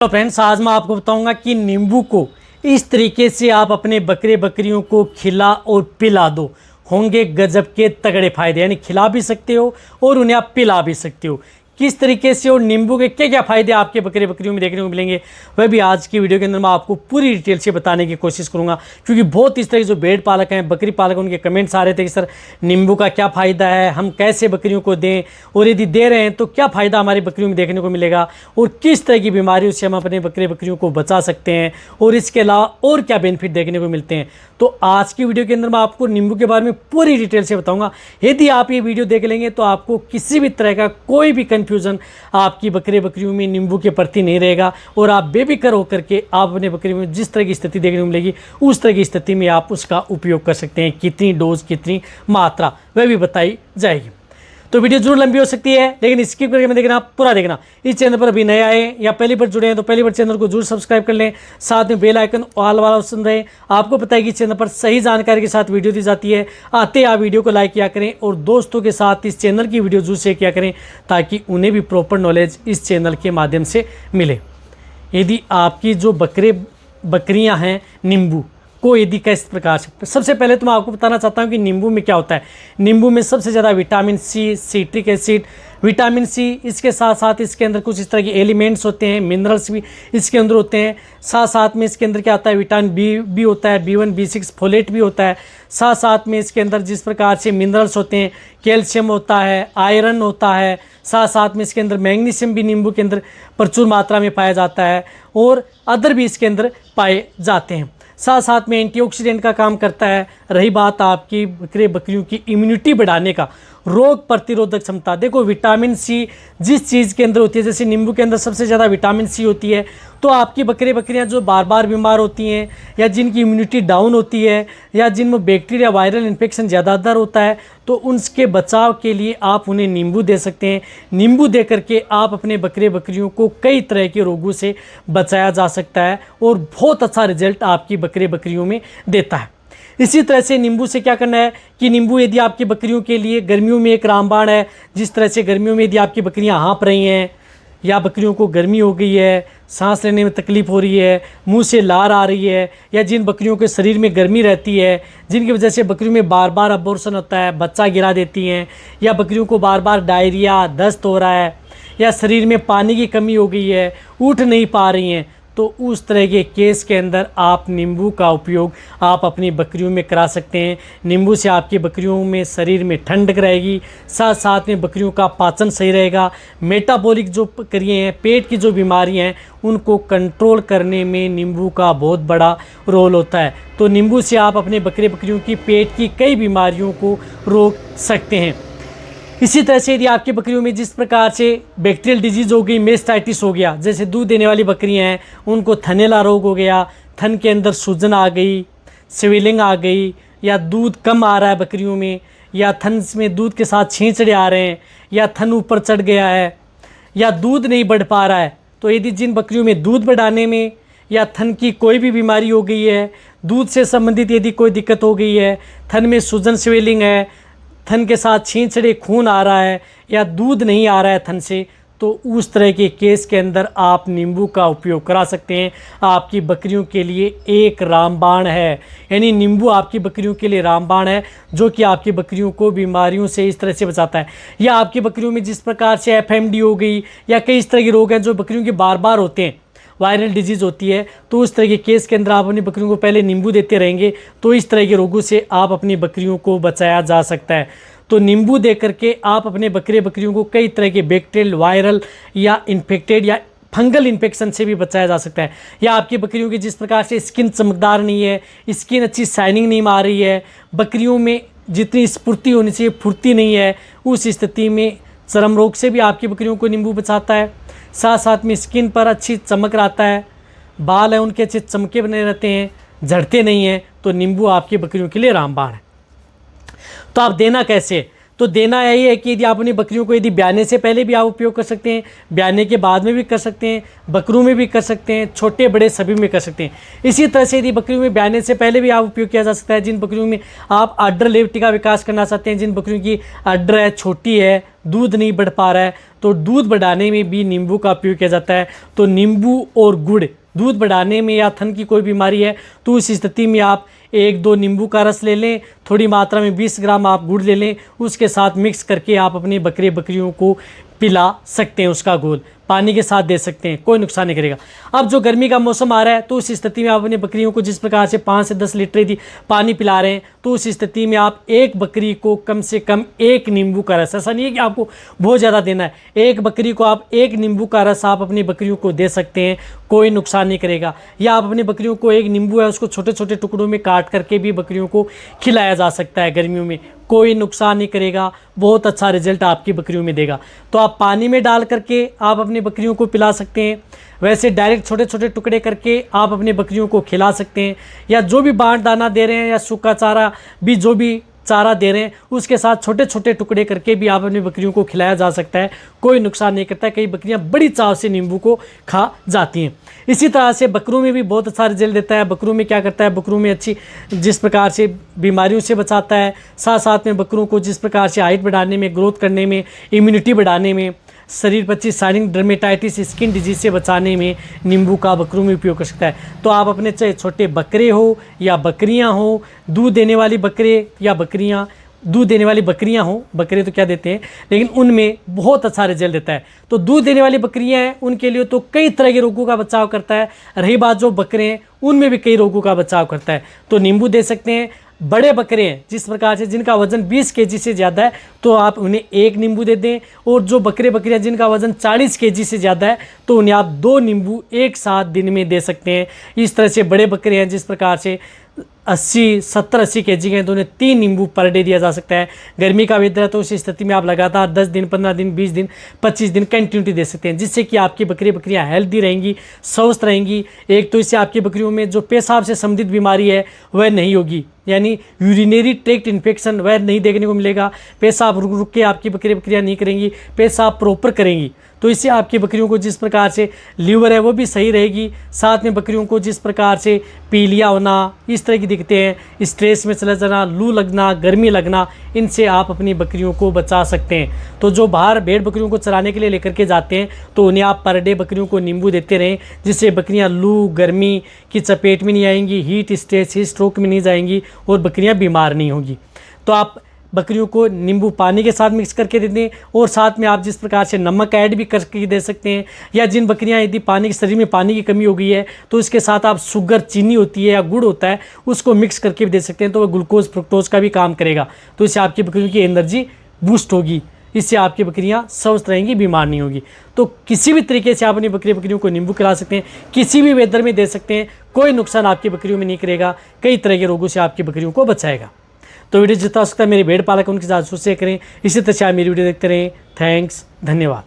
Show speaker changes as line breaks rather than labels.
तो फ्रेंड्स, आज मैं आपको बताऊंगा कि नींबू को इस तरीके से आप अपने बकरे बकरियों को खिला और पिला दो, होंगे गजब के तगड़े फायदे। यानी खिला भी सकते हो और उन्हें आप पिला भी सकते हो। किस तरीके से और नींबू के क्या क्या फायदे आपके बकरे बकरियों में देखने को मिलेंगे, वह भी आज की वीडियो के अंदर मैं आपको पूरी डिटेल से बताने की कोशिश करूंगा। क्योंकि बहुत इस तरह के जो भेड़ पालक हैं, बकरी पालक हैं, उनके कमेंट्स आ रहे थे कि सर नींबू का क्या फ़ायदा है, हम कैसे बकरियों को दें, और यदि दे रहे हैं तो क्या फ़ायदा हमारी बकरियों में देखने को मिलेगा, और किस तरह की बीमारियों से हम अपने बकरे बकरियों को बचा सकते हैं, और इसके अलावा और क्या बेनिफिट देखने को मिलते हैं। तो आज की वीडियो के अंदर मैं आपको नींबू के बारे में पूरी डिटेल से बताऊंगा। यदि आप ये वीडियो देख लेंगे तो आपको किसी भी तरह का कोई भी कन्फ्यूज़न आपकी बकरे बकरियों में नींबू के प्रति नहीं रहेगा, और आप बेफिक्र होकर के आप अपने बकरी में जिस तरह की स्थिति देखने को मिलेगी उस तरह की स्थिति में आप उसका उपयोग कर सकते हैं। कितनी डोज, कितनी मात्रा, वह भी बताई जाएगी। तो वीडियो जरूर लंबी हो सकती है, लेकिन स्किप करके मत देखना, पूरा देखना। इस चैनल पर अभी नए आए या पहली बार जुड़े हैं तो पहली बार चैनल को जरूर सब्सक्राइब कर लें, साथ में बेल आइकन ऑल वाला ऑप्शन रहे। आपको पता है कि चैनल पर सही जानकारी के साथ वीडियो दी जाती है। आते आप वीडियो को लाइक किया करें और दोस्तों के साथ इस चैनल की वीडियो जरूर शेयर किया करें, ताकि उन्हें भी प्रॉपर नॉलेज इस चैनल के माध्यम से मिले। यदि आपकी जो बकरियाँ हैं नींबू को यदि किस प्रकार से, सबसे पहले तो मैं आपको बताना चाहता हूँ कि नींबू में क्या होता है। नींबू में सबसे ज़्यादा vitamin C, citric acid, vitamin C, इसके साथ साथ इसके अंदर कुछ इस तरह के एलिमेंट्स होते हैं, मिनरल्स भी इसके अंदर होते हैं। साथ साथ में इसके अंदर क्या आता है, विटामिन बी भी होता है, B1 B6 फोलेट भी होता है। साथ साथ में इसके अंदर जिस प्रकार से मिनरल्स होते हैं, कैल्शियम होता है, आयरन होता है। साथ साथ में इसके अंदर मैग्नीशियम भी नींबू के अंदर प्रचुर मात्रा में पाया जाता है, और अदर भी इसके अंदर पाए जाते हैं। साथ साथ में एंटीऑक्सीडेंट का काम करता है। रही बात आपकी बकरे बकरियों की इम्यूनिटी बढ़ाने का, रोग प्रतिरोधक क्षमता, देखो विटामिन सी जिस चीज़ के अंदर होती है, जैसे नींबू के अंदर सबसे ज़्यादा विटामिन सी होती है, तो आपकी बकरे बकरियां जो बार बार बीमार होती हैं, या जिनकी इम्यूनिटी डाउन होती है, या जिनमें बैक्टीरिया वायरल इन्फेक्शन ज़्यादातर होता है, तो उनके बचाव के लिए आप उन्हें नींबू दे सकते हैं। नींबू दे करके आप अपने बकरे बकरियों को कई तरह के रोगों से बचाया जा सकता है, और बहुत अच्छा रिजल्ट आपकी बकरे बकरियों में देता है। इसी तरह से नींबू से क्या करना है कि नींबू यदि आपकी बकरियों के लिए गर्मियों में एक रामबाण है। जिस तरह से गर्मियों में यदि आपकी बकरियां हाँफ रही हैं, या बकरियों को गर्मी हो गई है, सांस लेने में तकलीफ़ हो रही है, मुंह से लार आ रही है, या जिन बकरियों के शरीर में गर्मी रहती है, जिनकी वजह से बकरियों में बार बार अबॉर्शन होता है, बच्चा गिरा देती हैं, या बकरियों को बार बार डायरिया, दस्त हो रहा है, या शरीर में पानी की कमी हो गई है, उठ नहीं पा रही हैं, तो उस तरह के केस के अंदर आप नींबू का उपयोग आप अपनी बकरियों में करा सकते हैं। नींबू से आपकी बकरियों में शरीर में ठंडक रहेगी, साथ साथ में बकरियों का पाचन सही रहेगा। मेटाबॉलिक जो प्रक्रियाएं हैं, पेट की जो बीमारियां हैं, उनको कंट्रोल करने में नींबू का बहुत बड़ा रोल होता है। तो नींबू से आप अपने बकरे बकरियों की पेट की कई बीमारियों को रोक सकते हैं। इसी तरह से यदि आपकी बकरियों में जिस प्रकार से बैक्टीरियल डिजीज़ हो गई, मेस्टाइटिस हो गया, जैसे दूध देने वाली बकरियां हैं, उनको थनैला रोग हो गया, थन के अंदर सूजन आ गई, स्वेलिंग आ गई, या दूध कम आ रहा है बकरियों में, या थन में दूध के साथ छींचड़े आ रहे हैं, या थन ऊपर चढ़ गया है, या दूध नहीं बढ़ पा रहा है, तो यदि जिन बकरियों में दूध बढ़ाने में या थन की कोई भी बीमारी हो गई है, दूध से संबंधित यदि कोई दिक्कत हो गई है, थन में सूजन स्वेलिंग है, थन के साथ छींचड़े खून आ रहा है, या दूध नहीं आ रहा है थन से, तो उस तरह के केस के अंदर आप नींबू का उपयोग करा सकते हैं। आपकी बकरियों के लिए एक रामबाण है। यानी नींबू आपकी बकरियों के लिए रामबाण है, जो कि आपकी बकरियों को बीमारियों से इस तरह से बचाता है। या आपकी बकरियों में जिस प्रकार से FMD हो गई, या कई इस तरह के रोग हैं जो बकरियों के बार बार होते हैं, वायरल डिजीज़ होती है, तो उस तरह के केस के अंदर आप अपनी बकरियों को पहले नींबू देते रहेंगे, तो इस तरह के रोगों से आप अपनी बकरियों को बचाया जा सकता है। तो नींबू दे करके आप अपने बकरे बकरियों को कई तरह के बैक्टीरियल, वायरल या इन्फेक्टेड या फंगल इन्फेक्शन से भी बचाया जा सकता है। या आपकी बकरियों की जिस प्रकार से स्किन चमकदार नहीं है, स्किन अच्छी शाइनिंग नहीं मार रही है, बकरियों में जितनी स्फूर्ति होनी चाहिए फुर्ती नहीं है, उस स्थिति में चर्म रोग से भी आपकी बकरियों को नींबू बचाता है। साथ साथ में स्किन पर अच्छी चमक रहता है, बाल हैं उनके अच्छे चमके बने रहते हैं, झड़ते नहीं हैं, तो नींबू आपकी बकरियों के लिए रामबाण है। तो आप देना कैसे? तो देना यही है कि यदि आप अपनी बकरियों को यदि ब्याने से पहले भी आप उपयोग कर सकते हैं, ब्याने के बाद में भी कर सकते हैं, बकरों में भी कर सकते हैं, छोटे बड़े सभी में कर सकते हैं। इसी तरह से यदि बकरियों में ब्याने से पहले भी आप उपयोग किया जा सकता है, जिन बकरियों में आप अड्डर लेवटी का विकास करना चाहते हैं, जिन बकरियों की अड्डर है छोटी है, दूध नहीं बढ़ पा रहा है, तो दूध बढ़ाने में भी नींबू का उपयोग किया जाता है। तो नींबू और गुड़ दूध बढ़ाने में या थन की कोई बीमारी है तो उस स्थिति में आप 1-2 नींबू का रस ले लें, थोड़ी मात्रा में 20 ग्राम आप गुड़ ले लें, उसके साथ मिक्स करके आप अपनी बकरियों को पिला सकते हैं। उसका घोल पानी के साथ दे सकते हैं, कोई नुकसान नहीं करेगा। अब जो गर्मी का मौसम आ रहा है तो उस स्थिति में आप अपनी बकरियों को जिस प्रकार से 5 से 10 लीटर यदि पानी पिला रहे हैं तो उस स्थिति में आप एक बकरी को कम से कम 1 नींबू का रस, ऐसा नहीं है कि आपको बहुत ज़्यादा देना है, एक बकरी को आप 1 नींबू का रस आप अपनी बकरियों को दे सकते हैं, कोई नुकसान नहीं करेगा। या आप अपनी बकरियों को 1 नींबू है उसको छोटे छोटे टुकड़ों में काट करके भी बकरियों को खिलाया जा सकता है गर्मियों में, कोई नुकसान नहीं करेगा, बहुत अच्छा रिजल्ट आपकी बकरियों में देगा। तो आप पानी में डाल करके आप अपनी बकरियों को पिला सकते हैं, वैसे डायरेक्ट छोटे छोटे टुकड़े करके आप अपनी बकरियों को खिला सकते हैं, या जो भी बांट दाना दे रहे हैं या सूखा चारा भी जो भी चारा दे रहे हैं उसके साथ छोटे छोटे टुकड़े करके भी आप अपनी बकरियों को खिलाया जा सकता है, कोई नुकसान नहीं करता है। कई बकरियां बड़ी चाव से नींबू को खा जाती हैं। इसी तरह से बकरों में भी बहुत अच्छा रिजल्ट देता है। बकरों में क्या करता है, बकरों में अच्छी जिस प्रकार से बीमारियों से बचाता है, साथ साथ में बकरों को जिस प्रकार से हाइट बढ़ाने में, ग्रोथ करने में, इम्यूनिटी बढ़ाने में, शरीर पर अच्छी शाइनिंग, डर्मेटाइटिस, स्किन डिजीज से बचाने में नींबू का बकरों में उपयोग कर सकता है। तो आप अपने चाहे छोटे बकरे हो या बकरियां हो, दूध देने वाली बकरे या बकरियां, दूध देने वाली बकरियां हो, बकरे तो क्या देते हैं लेकिन उनमें बहुत अच्छा रिजल्ट देता है। तो दूध देने वाली बकरियां हैं उनके लिए तो कई तरह के रोगों का बचाव करता है। रही बात जो बकरे हैं उनमें भी कई रोगों का बचाव करता है, तो नींबू दे सकते हैं। बड़े बकरे हैं जिस प्रकार से जिनका वजन 20 केजी से ज़्यादा है तो आप उन्हें 1 नींबू दे दें, और जो बकरियां जिनका वजन 40 केजी से ज़्यादा है तो उन्हें आप 2 नींबू एक साथ दिन में दे सकते हैं। इस तरह से बड़े बकरे हैं जिस प्रकार से 70-80 केजी के हैं तो उन्हें 3 नींबू पर डे दिया जा सकता है। गर्मी का वेदर है तो उस स्थिति में आप लगातार 10 दिन, 15 दिन, 20 दिन, 25 दिन कंटिन्यूटी दे सकते हैं, जिससे कि आपकी बकरियां हेल्दी रहेंगी, स्वस्थ रहेंगी। एक तो इससे आपकी बकरियों में जो पेशाब से संबंधित बीमारी है वह नहीं होगी, यानी यूरिनरी ट्रैक्ट इन्फेक्शन वह नहीं देखने को मिलेगा। पेशाब रुक रुक के आपकी बकरियां नहीं करेंगी, पेशाब प्रॉपर करेंगी। तो इससे आपकी बकरियों को जिस प्रकार से लीवर है वो भी सही रहेगी, साथ में बकरियों को जिस प्रकार से पीलिया होना, इस तरह की दिक्कतें हैं, स्ट्रेस में चला जाना, लू लगना, गर्मी लगना, इनसे आप अपनी बकरियों को बचा सकते हैं। तो जो बाहर भेड़ बकरियों को चराने के लिए लेकर के जाते हैं तो उन्हें आप पर डे बकरियों को नींबू देते रहें, जिससे बकरियां लू गर्मी की चपेट में नहीं आएंगी, हीट स्ट्रेस, हीट स्ट्रोक में नहीं जाएंगी और बकरियां बीमार नहीं होंगी। तो आप बकरियों को नींबू पानी के साथ मिक्स करके दे दें, और साथ में आप जिस प्रकार से नमक ऐड भी करके दे सकते हैं। या जिन बकरियां यदि पानी के शरीर में पानी की कमी हो गई है तो इसके साथ आप शुगर, चीनी होती है या गुड़ होता है उसको मिक्स करके भी दे सकते हैं, तो वह ग्लूकोज फ्रुक्टोज का भी काम करेगा। तो इससे आपकी बकरियों की एनर्जी बूस्ट होगी, इससे आपकी बकरियां स्वस्थ रहेंगी, बीमार नहीं होगी। तो किसी भी तरीके से आप अपनी बकरियों को नींबू खिला सकते हैं, किसी भी वेदर में दे सकते हैं, कोई नुकसान आपकी बकरियों में नहीं करेगा, कई तरह के रोगों से आपकी बकरियों को बचाएगा। तो वीडियो जितना हो सकता है मेरे भेड़ पालक उनके साथ शेयर करें। इसी तरह से आप मेरी वीडियो देखते रहें। थैंक्स, धन्यवाद।